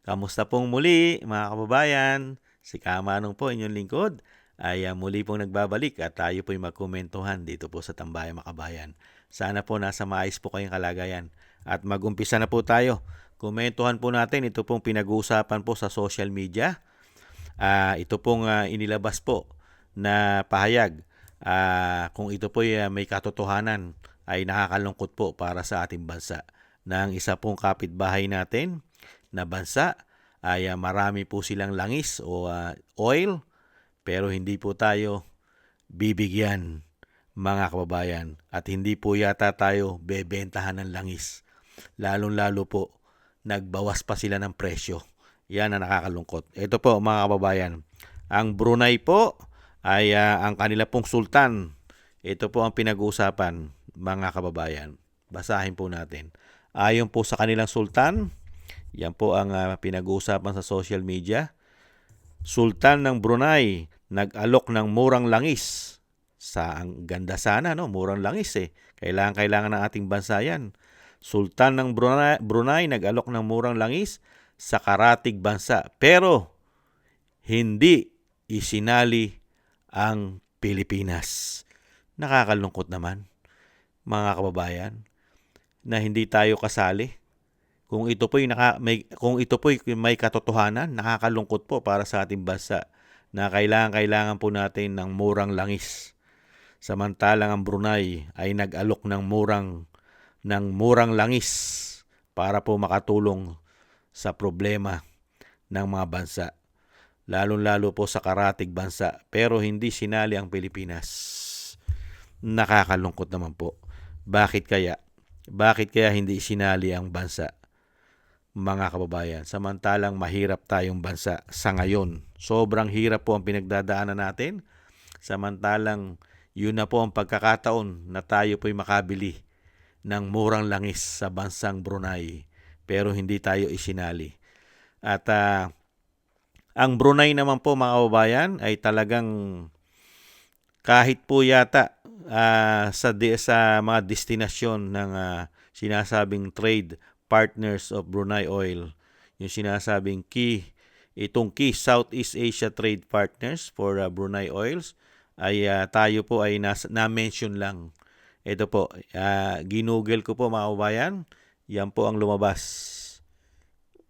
Kamusta pong muli mga kababayan? Si Kamanong po inyong lingkod ay muli pong nagbabalik at tayo po'y magkomentuhan dito po sa Tambayang Makabayan. Sana po nasa maayos po kayong kalagayan. At mag-umpisa na po tayo. Komentuhan po natin ito pong pinag-uusapan po sa social media. Ito pong inilabas po na pahayag. Kung ito po may katotohanan ay nakakalungkot po para sa ating bansa. Ng isa pong kapitbahay natin na bansa ay marami po silang langis o oil pero hindi po tayo bibigyan mga kababayan at hindi po yata tayo bebentahan ng langis. Lalong-lalo po nagbawas pa sila ng presyo. Yan ang nakakalungkot. Ito po mga kababayan, ang Brunei po ay ang kanila pong sultan. Ito po ang pinag-uusapan mga kababayan. Basahin po natin. Ayon po sa kanilang sultan, yan po ang pinag-uusapan sa social media. Sultan ng Brunei, nag-alok ng murang langis. Ang ganda sana, no? Murang langis eh. Kailangan ng ating bansa yan. Sultan ng Brunei nag-alok ng murang langis sa karatig bansa. Pero, hindi isinali ang Pilipinas. Nakakalungkot naman, mga kababayan, na hindi tayo kasali. Kung ito po'y may katotohanan, nakakalungkot po para sa ating bansa na kailangan po natin ng murang langis. Samantalang ang Brunei ay nag-alok ng murang langis para po makatulong sa problema ng mga bansa. Lalong-lalo po sa karatig bansa, pero hindi sinali ang Pilipinas. Nakakalungkot naman po. Bakit kaya? Bakit kaya hindi sinali ang bansa? Mga kababayan, samantalang mahirap tayong bansa sa ngayon. Sobrang hirap po ang pinagdadaanan natin. Samantalang yun na po ang pagkakataon na tayo po'y makabili ng murang langis sa bansang Brunei. Pero hindi tayo isinali. At ang Brunei naman po mga kababayan ay talagang kahit po yata sa mga destinasyon ng sinasabing trade partners of Brunei Oil, yung sinasabing key Southeast Asia Trade Partners for Brunei Oils, ay tayo po ay na-mention lang. Ito po, ginugel ko po mga kababayan, yan po ang lumabas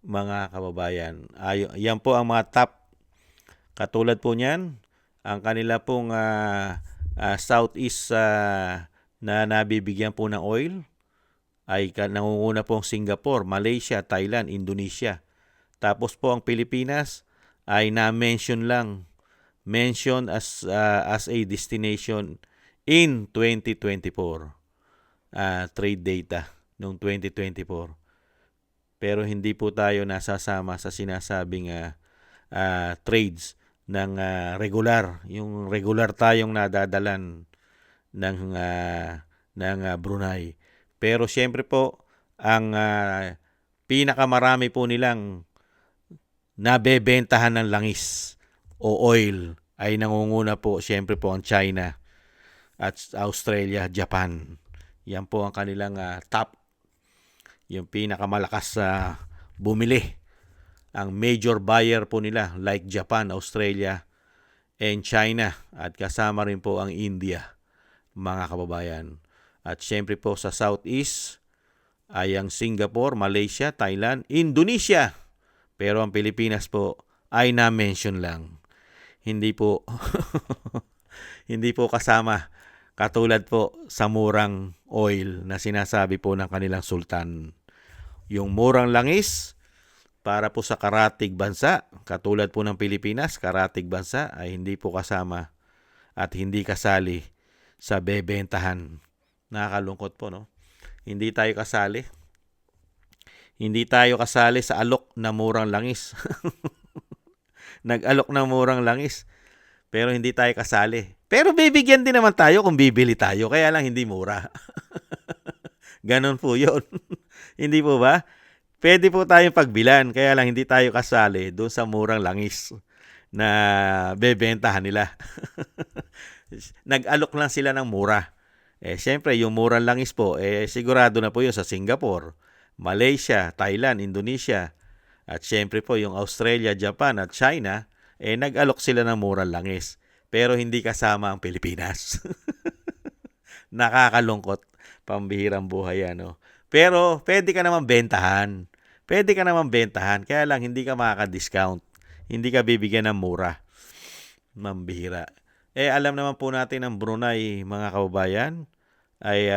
mga kababayan. Yan po ang mga top, katulad po niyan, ang kanila pong Southeast na nabibigyan po ng oil ay nangunguna po ang Singapore, Malaysia, Thailand, Indonesia. Tapos po ang Pilipinas ay na-mention lang. Mention as a destination in 2024. Trade data noong 2024. Pero hindi po tayo nasasama sa sinasabing trades ng regular. Yung regular tayong nadadalan ng Brunei. Pero siyempre po, ang pinakamarami po nilang nabebentahan ng langis o oil ay nangunguna po siyempre po ang China at Australia, Japan. Yan po ang kanilang top, yung pinakamalakas sa bumili. Ang major buyer po nila like Japan, Australia, and China at kasama rin po ang India, mga kababayan. At siyempre po sa Southeast ay ang Singapore, Malaysia, Thailand, Indonesia. Pero ang Pilipinas po ay na-mention lang. Hindi po hindi po kasama, katulad po sa murang oil na sinasabi po ng kanilang sultan. Yung murang langis para po sa karatig bansa, katulad po ng Pilipinas, karatig bansa ay hindi po kasama at hindi kasali sa bebentahan. Nakakalungkot po, no? Hindi tayo kasali. Hindi tayo kasali sa alok na murang langis. Nag-alok ng murang langis, pero hindi tayo kasali. Pero bibigyan din naman tayo kung bibili tayo, kaya lang hindi mura. Ganon po yun. Hindi po ba? Pwede po tayong pagbilan, kaya lang hindi tayo kasali doon sa murang langis na bebentahan nila. Nag-alok lang sila ng mura. Siyempre, yung murang langis po, sigurado na po yun sa Singapore, Malaysia, Thailand, Indonesia, At syempre po yung Australia, Japan at China, nag-alok sila ng murang langis. Pero hindi kasama ang Pilipinas. Nakakalungkot. Pambihirang buhay ano. Pero pwede ka naman bentahan. Pwede ka naman bentahan. Kaya lang hindi ka makaka-discount. Hindi ka bibigyan ng mura. Mambihira. Alam naman po natin ang Brunei, mga kababayan, ay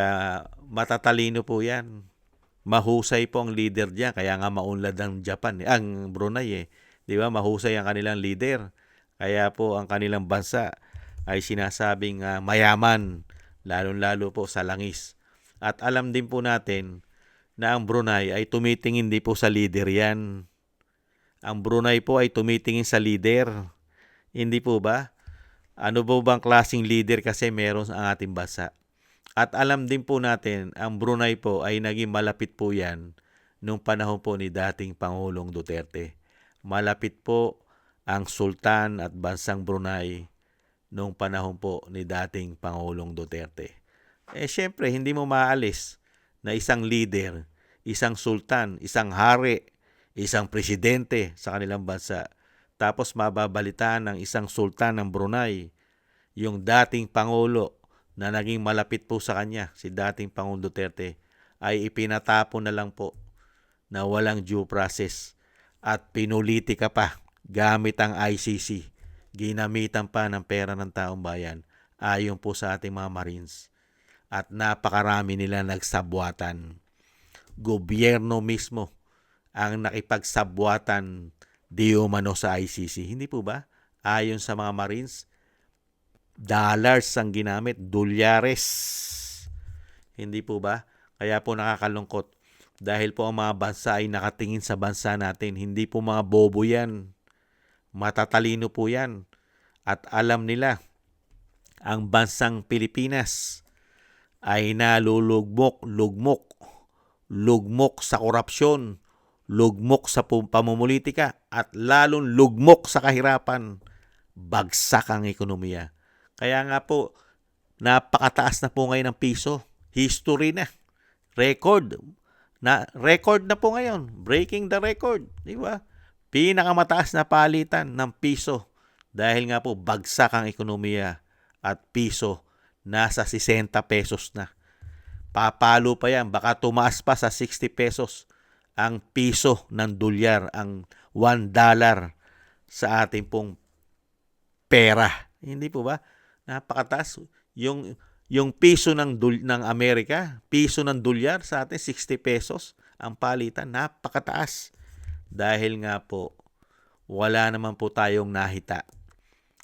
matatalino po yan. Mahusay po ang leader diyan. Kaya nga maunlad ang Japan, ang Brunei. Di ba? Mahusay ang kanilang leader. Kaya po ang kanilang bansa ay sinasabing mayaman, lalo-lalo po sa langis. At alam din po natin na ang Brunei ay tumitingin din po sa leader yan. Ang Brunei po ay tumitingin sa leader. Hindi po ba? Ano po bang klaseng leader kasi meron ang ating bansa? At alam din po natin, ang Brunei po ay naging malapit po yan nung panahon po ni dating Pangulong Duterte. Malapit po ang Sultan at Bansang Brunei nung panahon po ni dating Pangulong Duterte. Syempre, hindi mo maalis na isang leader, isang sultan, isang hari, isang presidente sa kanilang bansa. Tapos mababalitaan ng isang sultan ng Brunei, yung dating Pangulo na naging malapit po sa kanya, si dating Pangulong Duterte, ay ipinatapon na lang po na walang due process at pinulitika pa gamit ang ICC. Ginamitan pa ng pera ng taong bayan ayon po sa ating mga Marines. At napakarami nila nagsabwatan. Gobyerno mismo ang nakipagsabwatan di umano sa ICC. Hindi po ba? Ayon sa mga Marines, dollars ang ginamit, dolyares. Hindi po ba? Kaya po nakakalungkot. Dahil po ang mga bansa ay nakatingin sa bansa natin. Hindi po mga bobo yan. Matatalino po yan. At alam nila, ang bansang Pilipinas ay lugmok sa korupsyon, lugmok sa pamumulitika, at lalong lugmok sa kahirapan. Bagsak ang ekonomiya. Kaya nga po, napakataas na po ngayon ng piso. History na. Record na po ngayon. Breaking the record. Di ba? Pinakamataas na palitan ng piso. Dahil nga po, bagsak ang ekonomiya at piso nasa 60 pesos na. Papalo pa yan. Baka tumaas pa sa 60 pesos ang piso ng dolyar, ang $1 sa ating pong pera. Hindi po ba? Napakataas. Yung piso ng Amerika, piso ng dolyar sa atin 60 pesos ang palitan. Napakataas. Dahil nga po wala naman po tayong nahita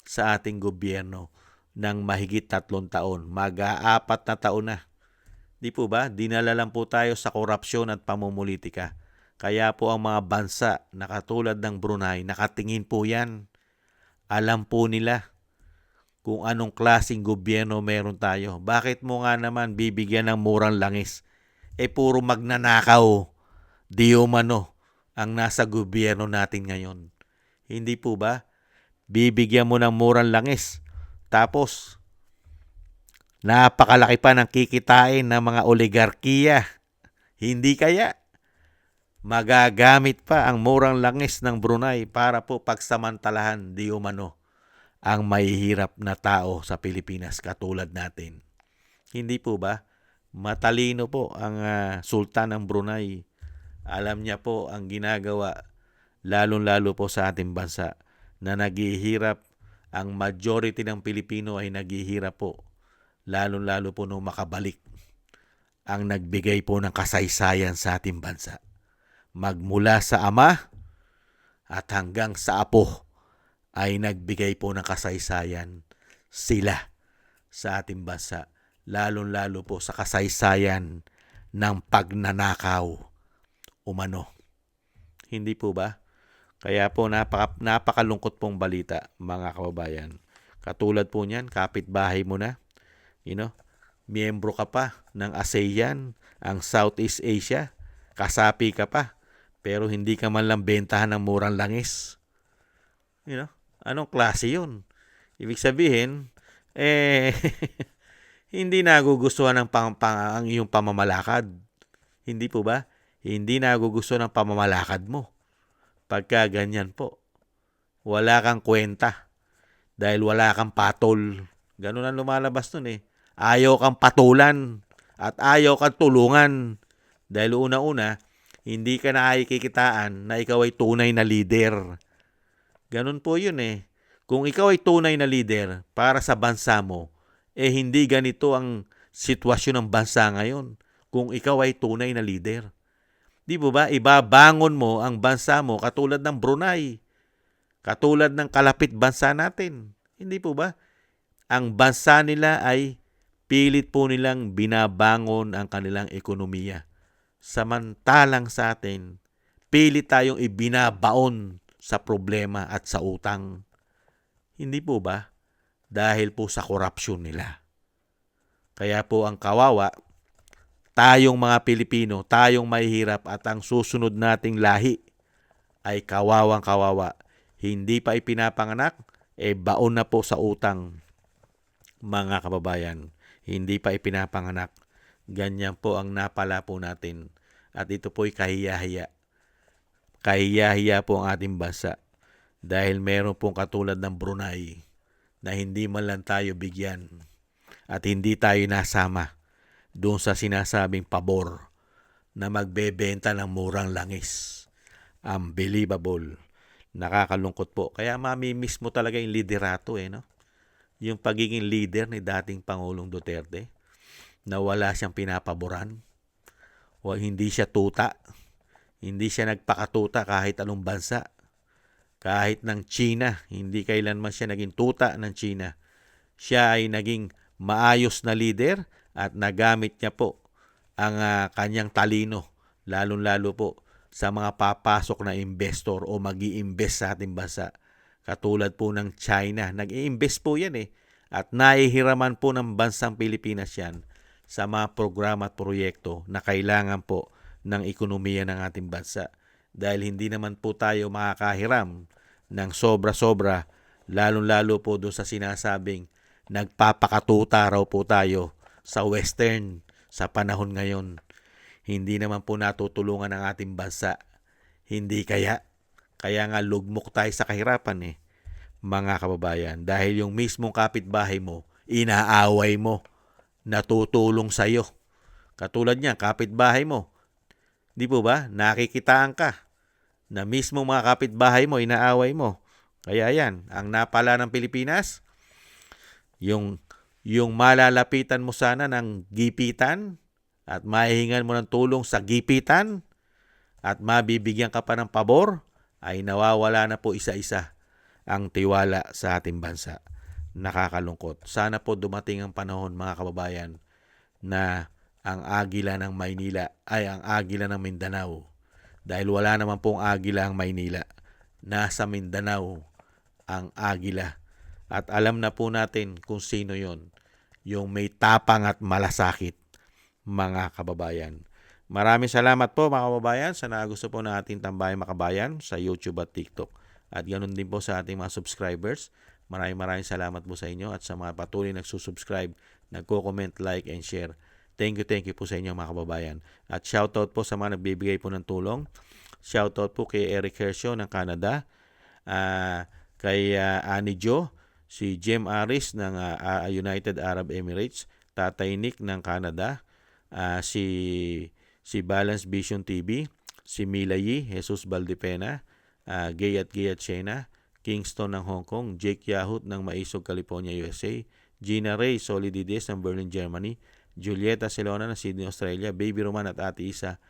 sa ating gobyerno ng mahigit 3 taon. Mag-4 na taon na. Di po ba? Dinala lang po tayo sa korupsyon at pamumulitika. Kaya po ang mga bansa na katulad ng Brunei, nakatingin po yan. Alam po nila kung anong klaseng gobyerno meron tayo. Bakit mo nga naman bibigyan ng murang langis? Puro magnanakaw, di umano, ang nasa gobyerno natin ngayon. Hindi po ba? Bibigyan mo ng murang langis. Tapos, napakalaki pa ng kikitain ng mga oligarkiya. Hindi kaya? Magagamit pa ang murang langis ng Brunei para po pagsamantalahan di umano ang mahihirap na tao sa Pilipinas katulad natin. Hindi po ba? Matalino po ang Sultan ng Brunei. Alam niya po ang ginagawa, lalong-lalo po sa ating bansa na naghihirap. Ang majority ng Pilipino ay naghihirap po, lalong-lalo po nung makabalik ang nagbigay po ng kasaysayan sa ating bansa. Magmula sa ama at hanggang sa apo ay nagbigay po ng kasaysayan sila sa ating bansa. Lalong-lalo po sa kasaysayan ng pagnanakaw umano. Hindi po ba? Kaya po napakalungkot pong balita, mga kababayan. Katulad po niyan, kapitbahay mo na. Miyembro ka pa ng ASEAN, ang Southeast Asia. Kasapi ka pa. Pero hindi ka man lang bentahan ng murang langis. Anong klase yun? Ibig sabihin, hindi nagugustuhan ng ang iyong pamamalakad. Hindi po ba? Hindi nagugustuhan ng pamamalakad mo. Pagka ganyan po, wala kang kwenta dahil wala kang patol. Ganun ang lumalabas nun eh. Ayaw kang patulan at ayaw kang tulungan. Dahil una-una, hindi ka nakikikitaan na ikaw ay tunay na leader. Ganun po yun eh. Kung ikaw ay tunay na leader para sa bansa mo, hindi ganito ang sitwasyon ng bansa ngayon. Kung ikaw ay tunay na leader. Di po ba? Ibabangon mo ang bansa mo katulad ng Brunei. Katulad ng kalapit bansa natin. Hindi po ba? Ang bansa nila ay pilit po nilang binabangon ang kanilang ekonomiya. Samantalang sa atin, pilit tayong ibinabaon sa problema at sa utang. Hindi po ba? Dahil po sa korupsyon nila. Kaya po ang kawawa, tayong mga Pilipino, tayong mahihirap at ang susunod nating lahi ay kawawang kawawa. Hindi pa ipinapanganak, baon na po sa utang, mga kababayan. Hindi pa ipinapanganak. Ganyan po ang napala po natin. At ito po'y kahiya-hiya. Kahiya-hiya po ang ating bansa. Dahil meron pong katulad ng Brunei na hindi man lang tayo bigyan at hindi tayo nasama doon sa sinasabing pabor na magbebenta ng murang langis. Unbelievable. Nakakalungkot po. Kaya mamimiss mo talaga yung liderato no? Yung pagiging leader ni dating Pangulong Duterte na wala siyang pinapaboran. O hindi siya tuta. Hindi siya nagpakatuta kahit anong bansa. Kahit ng China, hindi kailanman siya naging tuta ng China. Siya ay naging maayos na leader at nagamit niya po ang kanyang talino, lalong-lalo po sa mga papasok na investor o mag-i-invest sa ating bansa. Katulad po ng China, nag-i-invest po yan at naihiraman po ng bansang Pilipinas yan sa mga programa at proyekto na kailangan po ng ekonomiya ng ating bansa. Dahil hindi naman po tayo makakahiram ng sobra-sobra, lalong-lalo po doon sa sinasabing nagpapakatuta raw po tayo sa Western sa panahon ngayon. Hindi naman po natutulungan ang ating bansa. Hindi kaya. Kaya nga lugmok tayo sa kahirapan mga kababayan. Dahil yung mismong kapitbahay mo, inaaway mo, natutulong sa'yo. Katulad niya, kapitbahay mo, di po ba? Nakikitaan ka na mismo mga kapitbahay mo, inaaway mo. Kaya yan, ang napala ng Pilipinas, yung malalapitan mo sana ng gipitan at mahihingan mo ng tulong sa gipitan at mabibigyan ka pa ng pabor, ay nawawala na po isa-isa ang tiwala sa ating bansa. Nakakalungkot. Sana po dumating ang panahon mga kababayan na ang agila ng Maynila ay ang agila ng Mindanao. Dahil wala naman pong agila ang Maynila. Nasa Mindanao ang agila. At alam na po natin kung sino yon. Yung may tapang at malasakit, mga kababayan. Maraming salamat po mga kababayan sa nagusto po ng ating Tambayang Makabayan sa YouTube at TikTok. At ganoon din po sa ating mga subscribers. Maraming salamat po sa inyo at sa mga patuloy nagsusubscribe, nagko-comment, like, and share. Thank you po sa inyo mga kababayan. At shoutout po sa mga nagbibigay po ng tulong. Shoutout po kay Eric Hershaw ng Canada, kay Annie Jo, si Jem Aris ng United Arab Emirates, Tatay Nick ng Canada, si Balance Vision TV, si Mila Yi, Jesus Valdepena, Gay at Shena, Kingston ng Hong Kong, Jake Yahut ng Maisog, California, USA, Gina Ray Solidides ng Berlin, Germany, Julieta Celona ng Sydney, Australia, Baby Roman at Ate Isa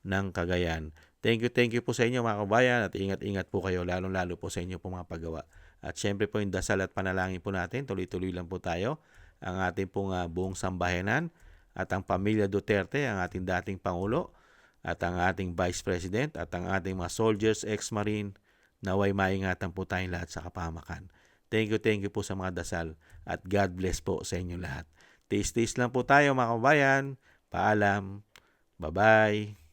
ng Cagayan. Thank you po sa inyo mga kabayan at ingat po kayo, lalong-lalo po sa inyo po mga paggawa. At syempre po yung dasal at panalangin po natin, tuloy-tuloy lang po tayo, ang ating pong buong sambayanan at ang pamilya Duterte, ang ating dating Pangulo at ang ating Vice President at ang ating mga soldiers, ex-marine, naway maingatan po tayong lahat sa kapahamakan. Thank you po sa mga dasal at God bless po sa inyo lahat. Taste lang po tayo mga kabayan. Paalam. Bye-bye.